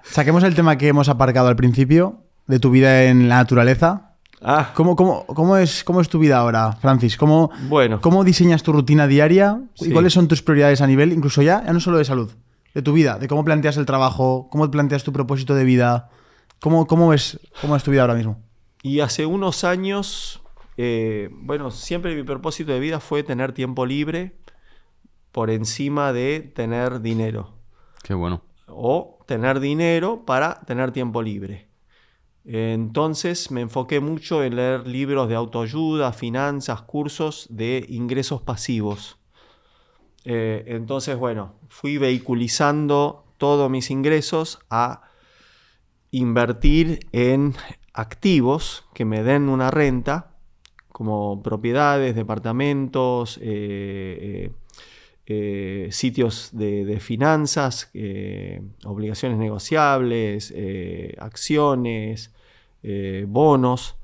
Saquemos el tema que hemos aparcado al principio, de tu vida en la naturaleza. ¿Cómo es tu vida ahora, Francis? ¿Cómo diseñas tu rutina diaria? Sí. ¿Y cuáles son tus prioridades a nivel, incluso ya no solo de salud, de tu vida, de cómo planteas el trabajo, cómo planteas tu propósito de vida? ¿Cómo es tu vida ahora mismo? Y hace unos años, siempre mi propósito de vida fue tener tiempo libre por encima de tener dinero. Qué bueno. O tener dinero para tener tiempo libre. Entonces me enfoqué mucho en leer libros de autoayuda, finanzas, cursos de ingresos pasivos. Entonces, fui vehiculizando todos mis ingresos a invertir en activos que me den una renta, como propiedades, departamentos, sitios de finanzas, obligaciones negociables, acciones, bonos,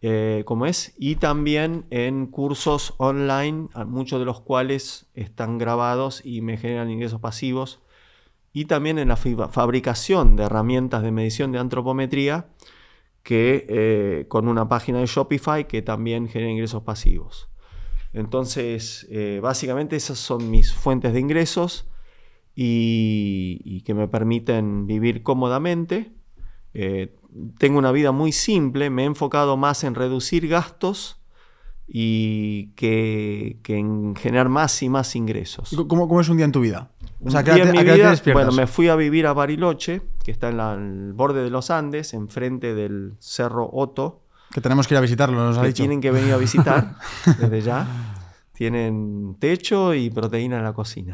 y también en cursos online, muchos de los cuales están grabados y me generan ingresos pasivos, y también en la fabricación de herramientas de medición de antropometría, que con una página de Shopify que también genera ingresos pasivos. Entonces, básicamente esas son mis fuentes de ingresos y que me permiten vivir cómodamente. Tengo una vida muy simple, me he enfocado más en reducir gastos y que en generar más y más ingresos. ¿Cómo es un día en tu vida? O sea, Un día en mi ¿a qué hora te vida, despiertas? me fui a vivir a Bariloche, que está el borde de los Andes, enfrente del Cerro Otto. Que tenemos que ir a visitarlo, nos ha Que dicho. tienen que venir a visitar desde ya. Tienen techo y proteína en la cocina.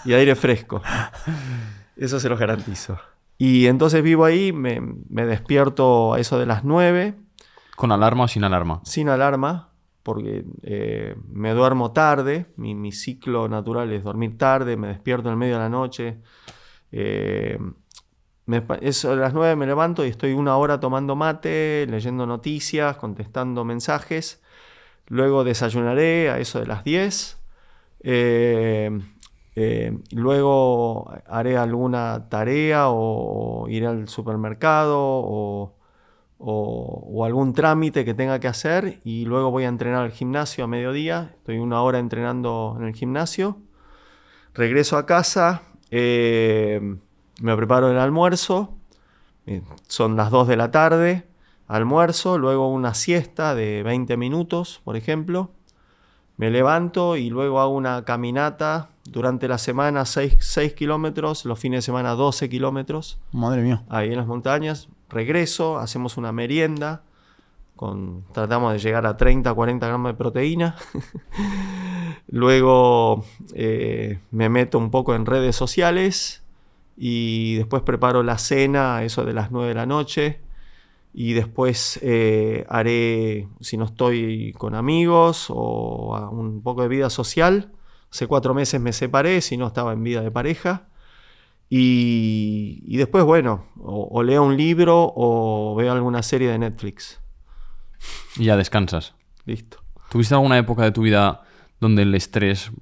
Y aire fresco. Eso se los garantizo. Y entonces vivo ahí, me despierto a eso de las 9. ¿Con alarma o sin alarma? Sin alarma, porque me duermo tarde. Mi ciclo natural es dormir tarde, me despierto en el medio de la noche. Eso, a las 9 me levanto y estoy 1 hora tomando mate, leyendo noticias, contestando mensajes. Luego desayunaré a eso de las 10. Luego haré alguna tarea o iré al supermercado o algún trámite que tenga que hacer. Y luego voy a entrenar al gimnasio a mediodía. Estoy 1 hora entrenando en el gimnasio. Regreso a casa. Me preparo el almuerzo, son las 2 de la tarde, almuerzo, luego una siesta de 20 minutos, por ejemplo. Me levanto y luego hago una caminata durante la semana, 6 kilómetros, los fines de semana 12 kilómetros. Madre mía. Ahí en las montañas. Regreso, hacemos una merienda, tratamos de llegar a 30, 40 gramos de proteína. Luego me meto un poco en redes sociales. Y después preparo la cena a eso de las 9 de la noche. Y después haré, si no estoy con amigos, o un poco de vida social. Hace 4 meses me separé, si no estaba en vida de pareja. Y después, o leo un libro o veo alguna serie de Netflix. Y ya descansas. Listo. ¿Tuviste alguna época de tu vida donde el estrés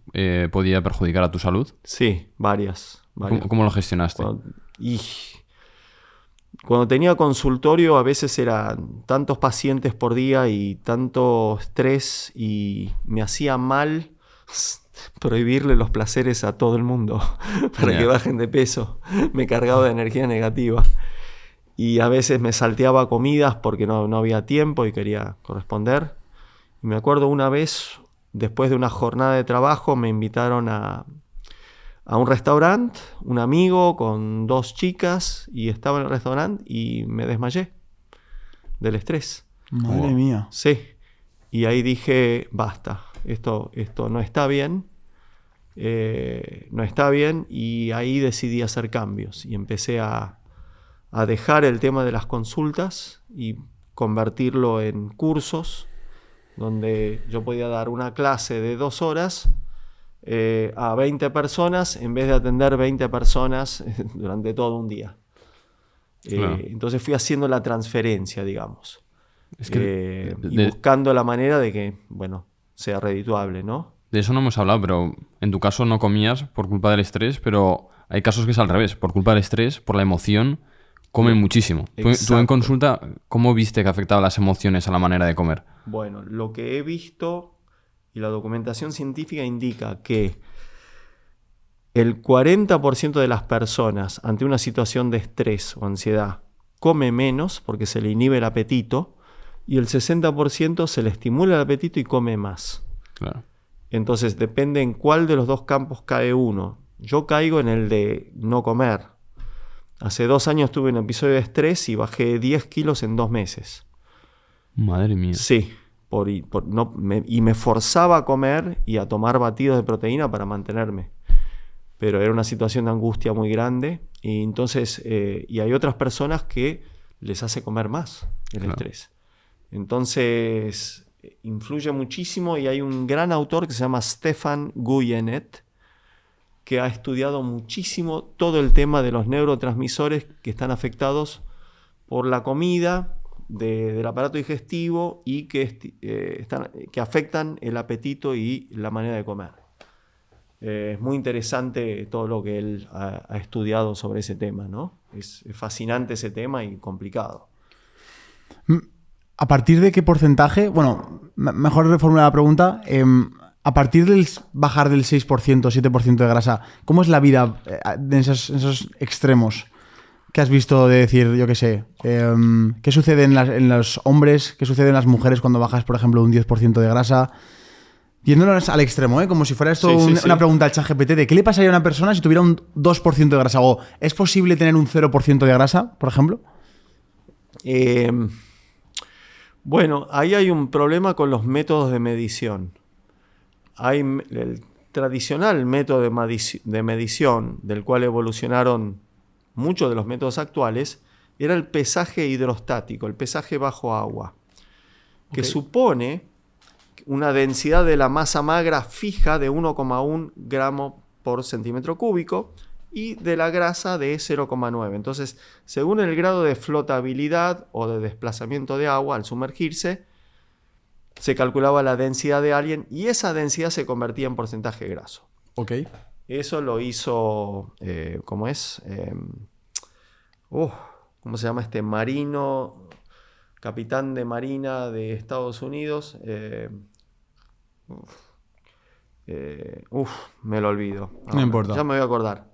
podía perjudicar a tu salud? Sí, varias. ¿Cómo lo gestionaste? Cuando tenía consultorio, a veces eran tantos pacientes por día y tanto estrés, y me hacía mal prohibirle los placeres a todo el mundo para que bajen de peso. Me cargaba de energía negativa. Y a veces me salteaba comidas porque no había tiempo y quería corresponder. Y me acuerdo una vez, después de una jornada de trabajo, me invitaron a un restaurante, un amigo con 2 chicas, y estaba en el restaurante y me desmayé del estrés. Madre mía. Sí. Y ahí dije, basta, esto no está bien. No está bien, y ahí decidí hacer cambios y empecé a dejar el tema de las consultas y convertirlo en cursos donde yo podía dar una clase de 2 horas a 20 personas en vez de atender 20 personas durante todo un día. Claro. Entonces fui haciendo la transferencia, digamos. Es que y buscando la manera de que, sea redituable, ¿no? De eso no hemos hablado, pero en tu caso no comías por culpa del estrés, pero hay casos que es al revés. Por culpa del estrés, por la emoción, comen muchísimo. Tú en consulta, ¿cómo viste que afectaban las emociones a la manera de comer? Bueno, lo que he visto y la documentación científica indica que el 40% de las personas ante una situación de estrés o ansiedad come menos porque se le inhibe el apetito y el 60% se le estimula el apetito y come más. Claro. Entonces depende en cuál de los dos campos cae uno. Yo caigo en el de no comer. Hace 2 años tuve un episodio de estrés y bajé 10 kilos en 2 meses. Madre mía. Sí, y me forzaba a comer y a tomar batidos de proteína para mantenerme. Pero era una situación de angustia muy grande. Y entonces, y hay otras personas que les hace comer más el estrés. Entonces, influye muchísimo y hay un gran autor que se llama Stefan Guyenet que ha estudiado muchísimo todo el tema de los neurotransmisores que están afectados por la comida del aparato digestivo y que afectan el apetito y la manera de comer. Es muy interesante todo lo que él ha estudiado sobre ese tema, ¿no? Es fascinante ese tema y complicado. ¿A partir de qué porcentaje? Bueno, mejor reformular la pregunta. A partir del bajar del 6%, 7% de grasa, ¿cómo es la vida en esos extremos que has visto de decir, yo qué sé, qué sucede en los hombres, qué sucede en las mujeres cuando bajas, por ejemplo, un 10% de grasa? Yéndonos al extremo, como si fuera esto una pregunta al ChatGPT de ¿qué le pasaría a una persona si tuviera un 2% de grasa? ¿O es posible tener un 0% de grasa, por ejemplo? Bueno, ahí hay un problema con los métodos de medición. Hay el tradicional método de medición, del cual evolucionaron muchos de los métodos actuales, era el pesaje hidrostático, el pesaje bajo agua, que supone una densidad de la masa magra fija de 1,1 gramo por centímetro cúbico y de la grasa de 0,9. Entonces, según el grado de flotabilidad o de desplazamiento de agua al sumergirse, se calculaba la densidad de alguien y esa densidad se convertía en porcentaje graso. Ok. Eso lo hizo, ¿cómo es? ¿Cómo se llama este marino? Capitán de Marina de Estados Unidos. Me lo olvido. No importa. Ya me voy a acordar.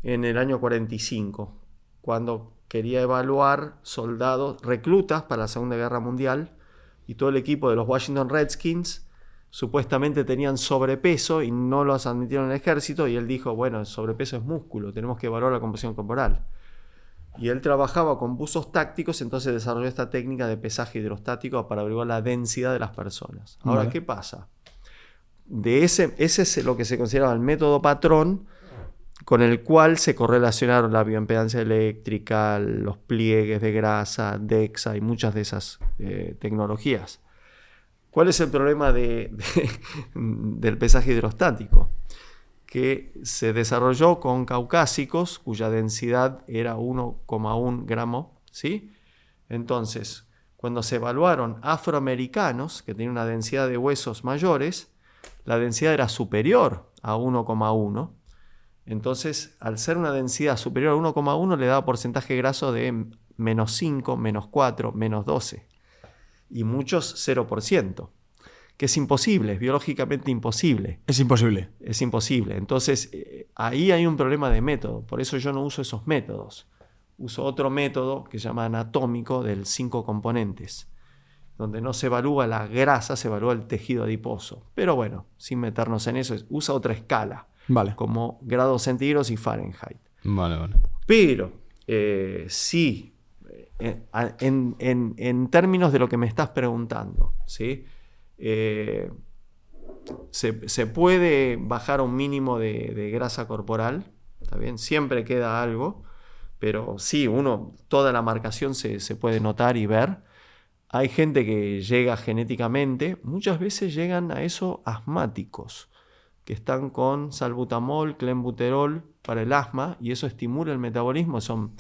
En el año 45, cuando quería evaluar soldados, reclutas para la Segunda Guerra Mundial, y todo el equipo de los Washington Redskins supuestamente tenían sobrepeso y no los admitieron en el ejército, y él dijo, bueno, el sobrepeso es músculo, tenemos que evaluar la composición corporal. Y él trabajaba con buzos tácticos, entonces desarrolló esta técnica de pesaje hidrostático para averiguar la densidad de las personas. Ahora, ¿qué pasa? Ese es lo que se consideraba el método patrón, con el cual se correlacionaron la bioimpedancia eléctrica, los pliegues de grasa, DEXA y muchas de esas tecnologías. ¿Cuál es el problema del pesaje hidrostático? Que se desarrolló con caucásicos cuya densidad era 1,1 gramo, ¿sí? Entonces, cuando se evaluaron afroamericanos que tenían una densidad de huesos mayores, la densidad era superior a 1,1. Entonces, al ser una densidad superior a 1,1, le daba porcentaje graso de menos 5, menos 4, menos 12. Y muchos 0%. Que es imposible, es biológicamente imposible. Es imposible. Es imposible. Entonces, ahí hay un problema de método. Por eso yo no uso esos métodos. Uso otro método que se llama anatómico del 5 componentes, donde no se evalúa la grasa, se evalúa el tejido adiposo. Pero bueno, sin meternos en eso, usa otra escala. Vale. Como grados centígrados y Fahrenheit. Vale. Pero sí, en términos de lo que me estás preguntando, ¿sí? Se puede bajar a un mínimo de grasa corporal, ¿está bien? Siempre queda algo, pero sí, toda la marcación se puede notar y ver. Hay gente que llega genéticamente, muchas veces llegan a eso asmáticos, que están con salbutamol, clenbuterol para el asma, y eso estimula el metabolismo. Son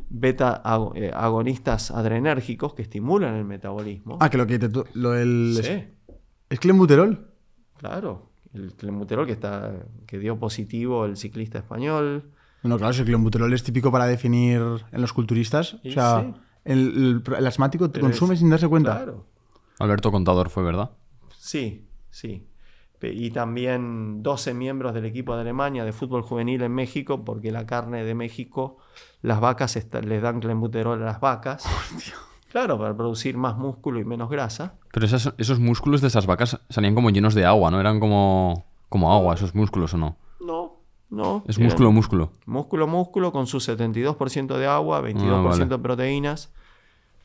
beta agonistas adrenérgicos que estimulan el metabolismo. Ah, que Sí. ¿Es clenbuterol? Claro, el clenbuterol que dio positivo el ciclista español. Bueno, claro, si el clenbuterol es típico para definir en los culturistas. Y O sea, sí. el asmático te Pero consume sin darse cuenta. Claro. Alberto Contador fue, ¿verdad? Sí, sí. Y también 12 miembros del equipo de Alemania de fútbol juvenil en México, porque la carne de México, las vacas les dan clenbuterol a las vacas. Claro, para producir más músculo y menos grasa. Pero esos músculos de esas vacas salían como llenos de agua, ¿no? Eran como agua esos músculos, ¿o no? No. Es músculo. Músculo con su 72% de agua, 22% de proteínas.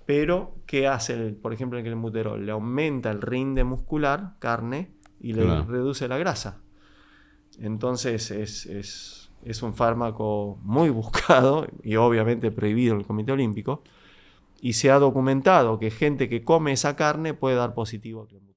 Pero, ¿qué hace, por ejemplo, el clenbuterol? Le aumenta el rinde muscular, carne, y le reduce la grasa. Entonces es un fármaco muy buscado y obviamente prohibido en el Comité Olímpico. Y se ha documentado que gente que come esa carne puede dar positivo a clenbuterol.